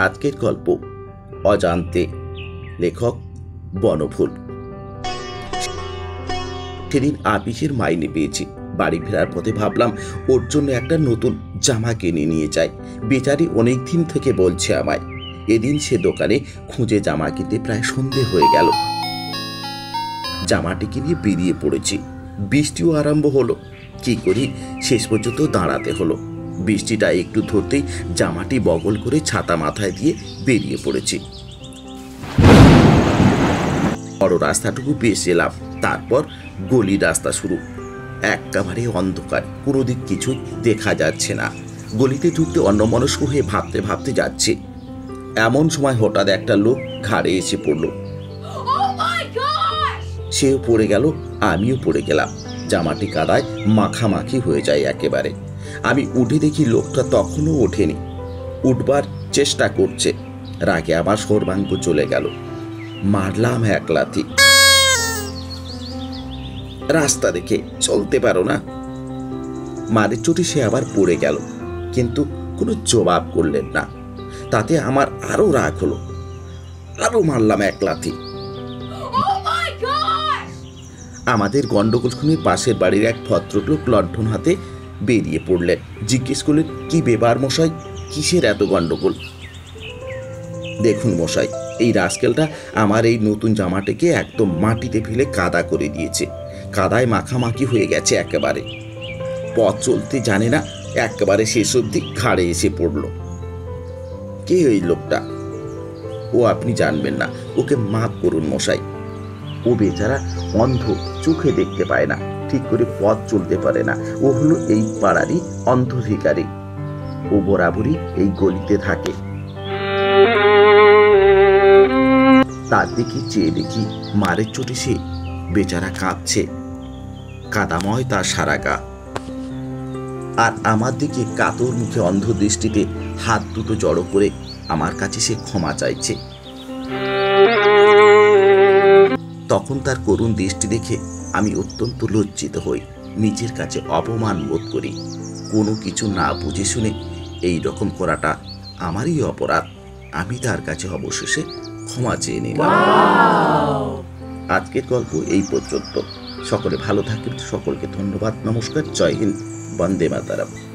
আজকের গল্প অজান্তে, লেখক বনফুল। সেদিন আপিসের মাইনে পেয়েছি। বাড়ি ফেরার পথে ভাবলাম ওর জন্য একটা নতুন জামা কিনে নিয়ে যাই। বেচারি অনেক দিন থেকে বলছে আমায়। এদিন সে দোকানে খুঁজে জামা কিনতে প্রায় সন্ধে হয়ে গেল। জামাটিকে নিয়ে বেরিয়ে পড়েছি। বৃষ্টিও আরম্ভ হলো। কি করি, শেষ পর্যন্ত দাঁড়াতে হলো। বৃষ্টিটা একটু ধরতেই জামাটি বগল করে ছাতা মাথায় দিয়ে বেরিয়ে পড়েছি। বড় রাস্তাটুকু বেশ এলাম, তারপর গলি রাস্তা শুরু। একেবারে অন্ধকার, কোনো দিক কিছুই দেখা যাচ্ছে না। গলিতে ঢুকতে অন্যমনস্ক হয়ে ভাবতে ভাবতে যাচ্ছে। এমন সময় হঠাৎ একটা লোক ঘাড়ে এসে পড়ল। সেও পড়ে গেল, আমিও পড়ে গেলাম। জামাটি কাদায় মাখামাখি হয়ে যায় একেবারে। আমি উঠে দেখি লোকটা তখনও ওঠেনি, উঠবার চেষ্টা করছে। রাগে আমার সর্বাঙ্গ চলে গেল। মারলাম এক লাথি। রাস্তা দেখে চলতে পারো না? মারের চোটে সে আবার পড়ে গেল, কিন্তু কোনো জবাব করলেন না। তাতে আমার আরো রাগ হলো, আরো মারলাম এক লাথি। আমাদের গন্ডগোলখানির পাশের বাড়ির এক ভদ্রলোক লণ্ঠন হাতে বেরিয়ে পড়লেন। জিজ্ঞেস করলেন, কি ব্যাপার মশাই, কিসের এত গন্ডগোল? দেখুন মশাই, এই রাস্কেলটা আমার এই নতুন জামাটাকে একদম মাটিতে ফেলে কাদা করে দিয়েছে। কাদায় মাখামাখি হয়ে গেছে একেবারে। পথ চলতে জানে না, একেবারে শেষ অবধি ঘাড়ে এসে পড়ল। কে ওই লোকটা? ও আপনি জানবেন না, ওকে মাফ করুন মশাই। ও বেচারা অন্ধ, চোখে দেখতে পায় না, ঠিক করে পথ চলতে পারে না। ও হলো এই পাড়ারই অন্ধ ভিখারি। ও বরাবরই এই গলিতে থাকে। তার দিকে চেয়ে দেখি মারের চোটে সে বেচারা কাঁপছে, কাদাময় তার সারা গা। আর আমার দিকে কাতর মুখে অন্ধ দৃষ্টিতে হাত দুটো জড়ো করে আমার কাছে সে ক্ষমা চাইছে। তখন তার করুণ দৃষ্টি দেখে আমি অত্যন্ত লজ্জিত হই, নিজের কাছে অপমান বোধ করি। কোনো কিছু না বুঝে শুনে এই রকম করাটা আমারই অপরাধ। আমি তার কাছে অবশেষে ক্ষমা চেয়ে নিলাম। আজকের গল্প এই পর্যন্ত। সকলে ভালো থাকবেন। সকলকে ধন্যবাদ। নমস্কার। জয় হিন্দ। বন্দে মাতরম।